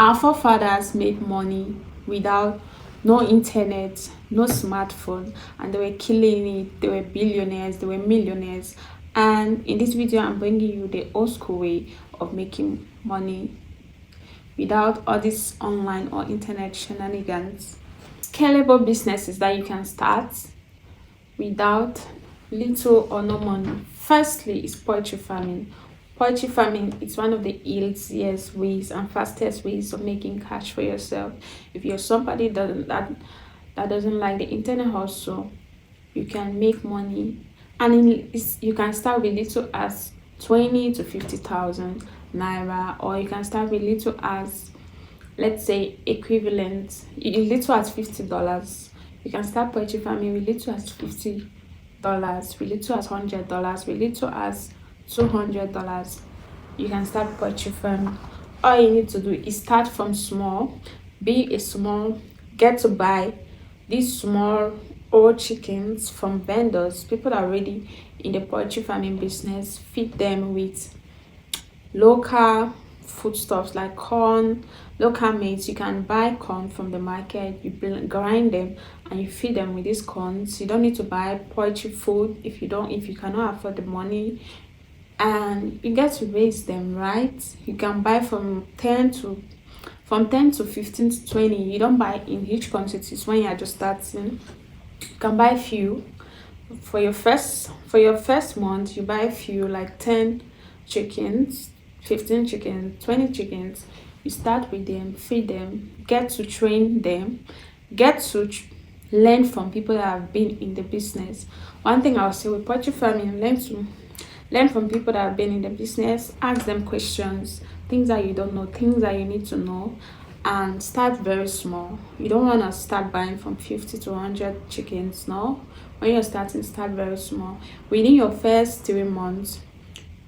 Our forefathers made money without no internet, no smartphone, and they were killing it. They were billionaires, they were millionaires. And in this video, I'm bringing you the old school way of making money without all this online or internet shenanigans. Scalable businesses that you can start without little or no money. Firstly is poultry farming. Poultry farming is one of the easiest ways and fastest ways of making cash for yourself. If you're somebody that doesn't like the internet hustle, you can make money, and you can start with little as 20 to 50,000 naira, or you can start with little as, let's say, equivalent little as $50. You can start poultry farming with little as $50, with little as $100, with little as $200. You can start poultry farming. All you need to do is start from small, get to buy these small old chickens from vendors, people that are already in the poultry farming business. Feed them with local foodstuffs like corn, local meat. You can buy corn from the market, you grind them, and you feed them with these corns. You don't need to buy poultry food if you cannot afford the money, and you get to raise them, right? You can buy from 10 to 15 to 20. You don't buy in huge quantities when you're just starting. You can buy few for your first month. You buy a few, like 10 chickens, 15 chickens, 20 chickens. You start with them, feed them, get to train them, get to learn from people that have been in the business. One thing I'll say with poultry farming, learn from people that have been in the business. Ask them questions, things that you don't know, things that you need to know, and start very small. You don't want to start buying from 50 to 100 chickens. No, when you're starting, start very small. Within your first 3 months,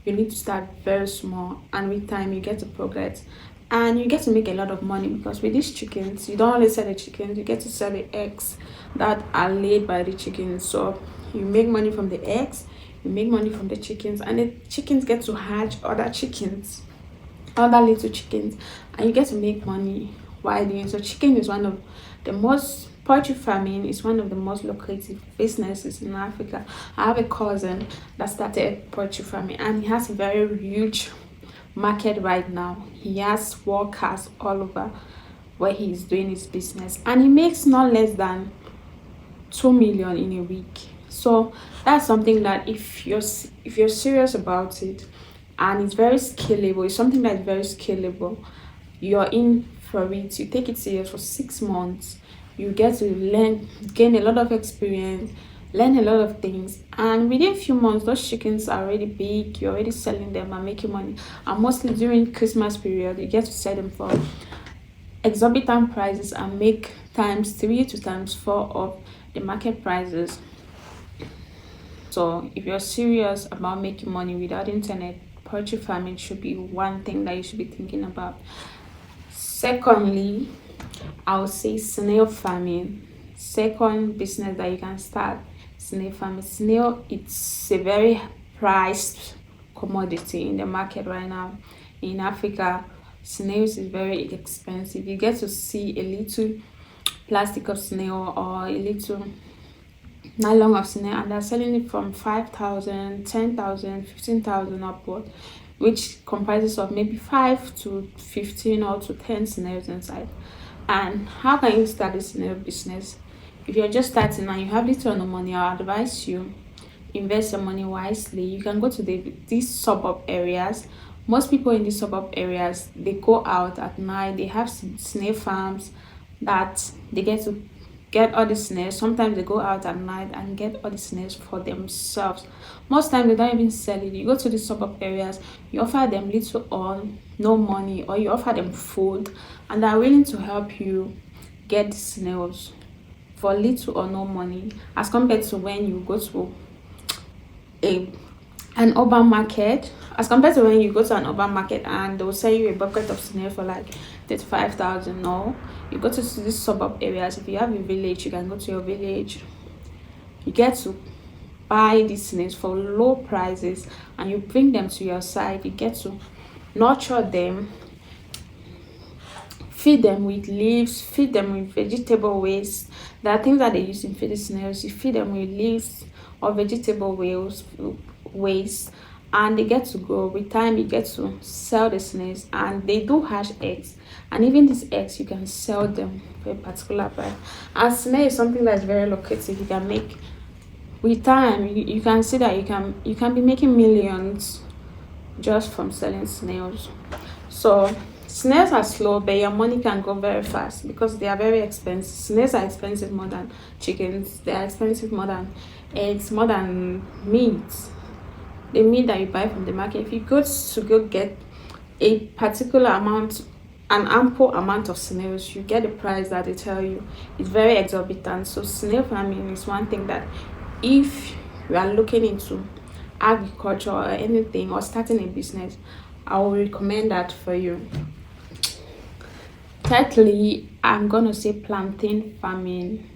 you need to start very small, and with time you get to progress, and you get to make a lot of money, because with these chickens, you don't only sell the chickens, you get to sell the eggs that are laid by the chickens. So you make money from the eggs, you make money from the chickens, and the chickens get to hatch other chickens, other little chickens, and you get to make money while doing so. Poultry farming is one of the most lucrative businesses in Africa. I have a cousin that started poultry farming, and he has a very huge market right now. He has workers all over where he is doing his business, and he makes not less than 2 million in a week. So that's something that if you're serious about it, and it's very scalable, it's something that is very scalable, you're in for it, you take it serious for 6 months, you get to gain a lot of experience, learn a lot of things, and within a few months those chickens are already big, you're already selling them and making money. And mostly during Christmas period, you get to sell them for exorbitant prices and make times 3 to times 4 of the market prices. So if you're serious about making money without internet, poultry farming should be one thing that you should be thinking about. Secondly, I would say snail farming. Second business that you can start, snail farming. Snail, it's a very priced commodity in the market right now. In Africa, snails is very expensive. You get to see a little plastic of snail or a little nylon of snail, and they're selling it from 5,000, 10,000, 15,000 upward, which comprises of maybe 5 to 15 or to 10 snails inside. And how can you start a snail business? If you're just starting and you have little or no money, I advise you invest your money wisely. You can go to these suburb areas. Most people in these suburb areas, they go out at night, they have snail farms that they get all the snails. Sometimes they go out at night and get all the snails for themselves. Most times they don't even sell it. You go to the suburb areas, you offer them little or no money, or you offer them food, and they're willing to help you get the snails for little or no money, as compared to when you go to an urban market, and they'll sell you a bucket of snail for like 35,000. No, you go to these suburb areas. If you have a village, you can go to your village, you get to buy these snails for low prices, and you bring them to your side. You get to nurture them, feed them with leaves, feed them with vegetable waste. There are things that they use in feeding snails. You feed them with leaves or vegetable waste, and they get to grow. With time, you get to sell the snails, and they do hatch eggs. And even these eggs, you can sell them for a particular price. And snail is something that is very lucrative. You can make with time. You can see that you can be making millions just from selling snails. So snails are slow, but your money can go very fast because they are very expensive. Snails are expensive more than chickens. They are expensive more than eggs, more than meat. The meat that you buy from the market. If you go get a particular amount, an ample amount of snails, you get the price that they tell you. It's very exorbitant. So snail farming is one thing that, if you are looking into agriculture or anything, or starting a business, I will recommend that for you. Thirdly, I'm gonna say plantain farming.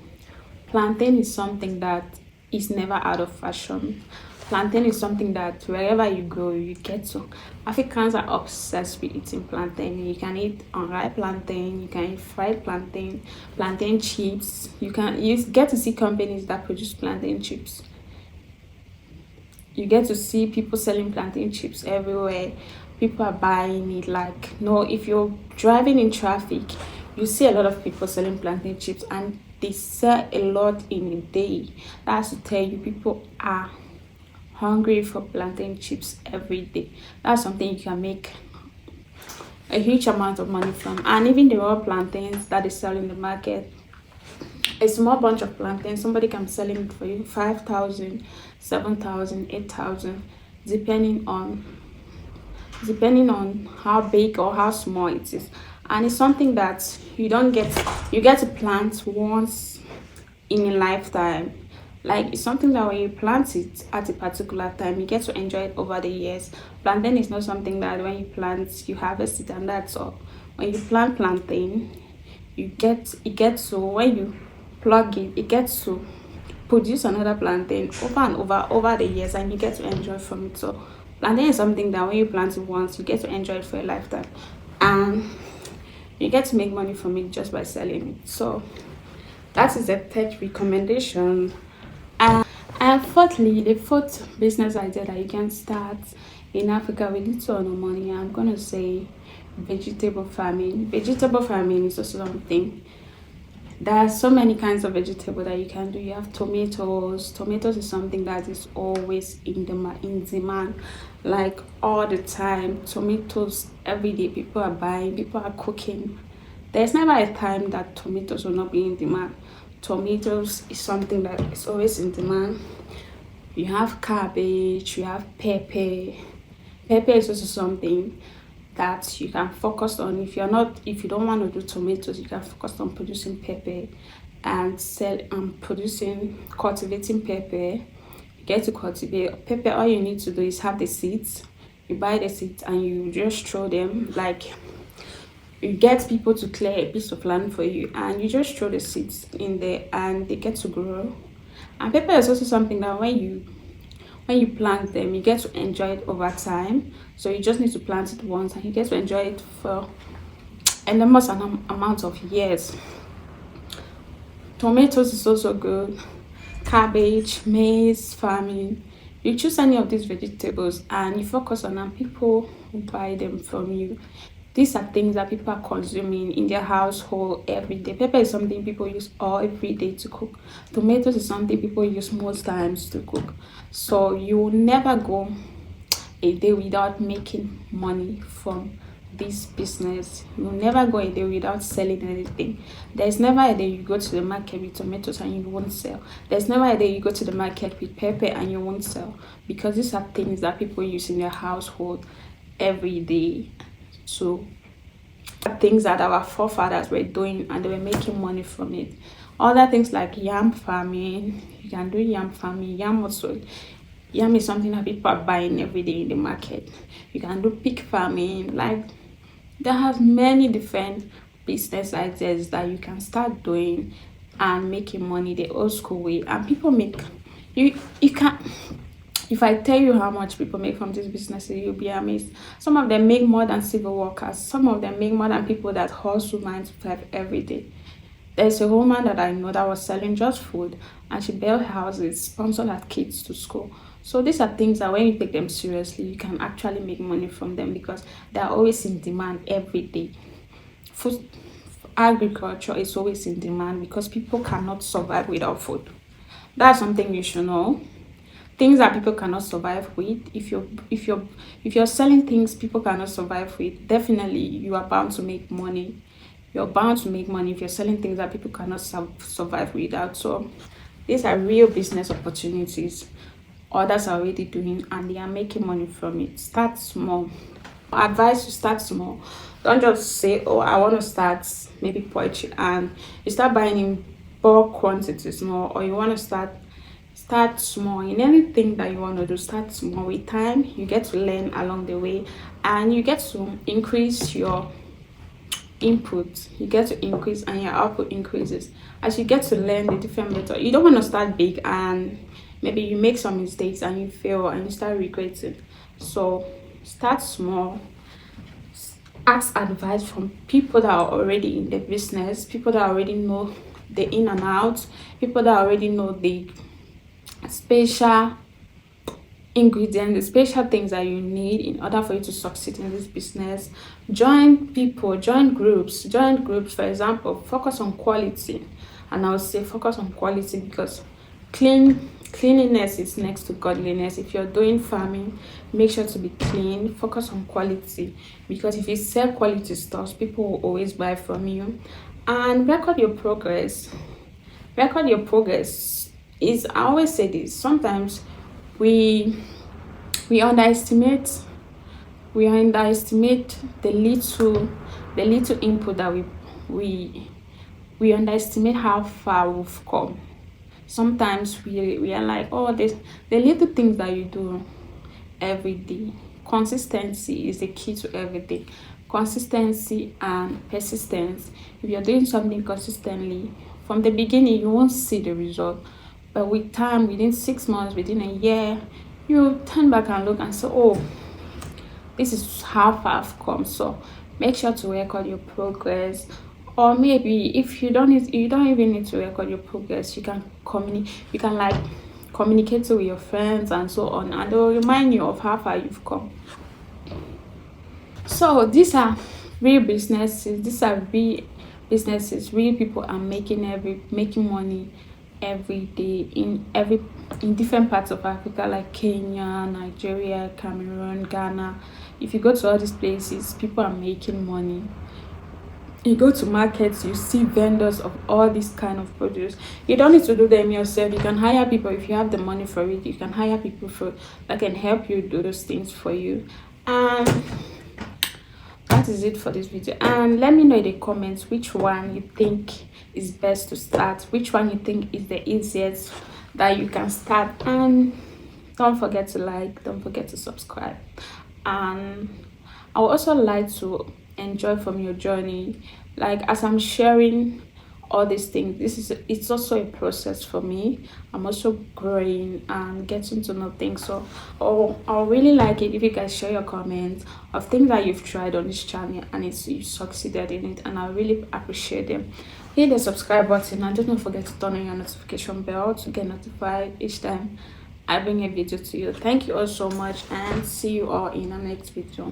Plantain is something that is never out of fashion. Plantain is something that wherever you go, you get to. Africans are obsessed with eating plantain. You can eat unripe plantain, you can eat fried plantain, plantain chips. You get to see companies that produce plantain chips. You get to see people selling plantain chips everywhere. People are buying it. Like, no, if you're driving in traffic, you see a lot of people selling plantain chips, and they sell a lot in a day. That's to tell you, people are hungry for plantain chips every day. That's something you can make a huge amount of money from. And even the raw plantains that they sell in the market, a small bunch of plantains, somebody can be selling it for you 5,000, 7,000, 8,000, depending on how big or how small it is. And it's something that you get to plant once in a lifetime. Like, it's something that when you plant it at a particular time, you get to enjoy it over the years. Plantain is not something that when you plant, you harvest it and that's all. When you plant plantain, it gets to, when you plug it gets to produce another plantain over and over the years, and you get to enjoy from it. So plantain is something that when you plant it once, you get to enjoy it for a lifetime, and you get to make money from it just by selling it. So that is the third recommendation. And fourthly, the fourth business idea that you can start in Africa with little or no money, I'm gonna say vegetable farming. Vegetable farming is also something. There are so many kinds of vegetable that you can do. You have tomatoes. Tomatoes is something that is always in demand, like all the time. Tomatoes every day, people are buying, people are cooking. There's never a time that tomatoes will not be in demand. Tomatoes is something that is always in demand. You have cabbage, you have pepper. Pepper is also something that you can focus on. If you don't want to do tomatoes, you can focus on producing pepper and cultivating pepper. You get to cultivate pepper. All you need to do is have the seeds. You buy the seeds and you just throw them. Like, you get people to clear a piece of land for you, and you just throw the seeds in there and they get to grow. And pepper is also something that when you plant them, you get to enjoy it over time. So you just need to plant it once and you get to enjoy it for enormous amount of years. Tomatoes is also good. Cabbage, maize farming. You choose any of these vegetables and you focus on them, people will buy them from you. These are things that people are consuming in their household every day. Pepper is something people use all every day to cook. Tomatoes is something people use most times to cook. So you will never go a day without making money from this business. You'll never go a day without selling anything. There's never a day you go to the market with tomatoes and you won't sell. There's never a day you go to the market with pepper and you won't sell, because these are things that people use in their household every day. So things that our forefathers were doing and they were making money from it. Other things like yam farming, you can do yam farming. Yam is something that people are buying every day in the market. You can do pig farming. Like, there have many different business ideas that you can start doing and making money the old school way. And people make you can If I tell you how much people make from these businesses, you'll be amazed. Some of them make more than civil workers. Some of them make more than people that hustle 9 to 5 every day. There's a woman that I know that was selling just food, and she built houses, sponsored her kids to school. So these are things that when you take them seriously, you can actually make money from them because they're always in demand every day. Food agriculture is always in demand because people cannot survive without food. That's something you should know. Things that people cannot survive with, if you're selling things people cannot survive with, definitely you are bound to make money. You're bound to make money if you're selling things that people cannot survive without. So these are real business opportunities others are already doing, and they are making money from it. Start small. Advice to start small. Don't just say, oh, I want to start maybe poetry, and you start buying in bulk quantities more, or you want to start small in anything that you want to do. Start small. With time you get to learn along the way, and you get to increase your input, you get to increase, and your output increases as you get to learn the different method. You don't want to start big and maybe you make some mistakes and you fail and you start regretting. So start small. Ask advice from people that are already in the business, people that already know the in and out, people that already know the special ingredients, the special things that you need in order for you to succeed in this business. Join people, join groups. For example, focus on quality. And I would say focus on quality because cleanliness is next to godliness. If you're doing farming, make sure to be clean. Focus on quality because if you sell quality stuff, people will always buy from you. And record your progress. Is, I always say this, sometimes we we underestimate the little input that we we underestimate how far we've come. Sometimes we are like, oh, this the little things that you do every day. Consistency is the key to everything. Consistency and persistence. If you're doing something consistently from the beginning, you won't see the result, but with time, within 6 months, within a year, you turn back and look and say, oh, this is how far I've come. So make sure to record your progress. Or maybe if you don't even need to record your progress, you can like communicate with your friends and so on, and they'll remind you of how far you've come. So these are real businesses. Real people are making money every day in different parts of Africa like Kenya, Nigeria, Cameroon, Ghana. If you go to all these places, people are making money. You go to markets, you see vendors of all these kind of produce. You don't need to do them yourself. You can hire people. If you have the money for it, you can hire people that can help you do those things for you. And that is it for this video. And let me know in the comments which one you think is best to start, which one you think is the easiest that you can start. And don't forget to like, don't forget to subscribe. And I would also like to enjoy from your journey. Like as I'm sharing all these things, it's also a process for me. I'm also growing and getting to know things. So I'll really like it if you guys share your comments of things that you've tried on this channel and you succeeded in it, and I really appreciate them. Hit the subscribe button and don't forget to turn on your notification bell to get notified each time I bring a video to you. Thank you all so much, and see you all in the next video.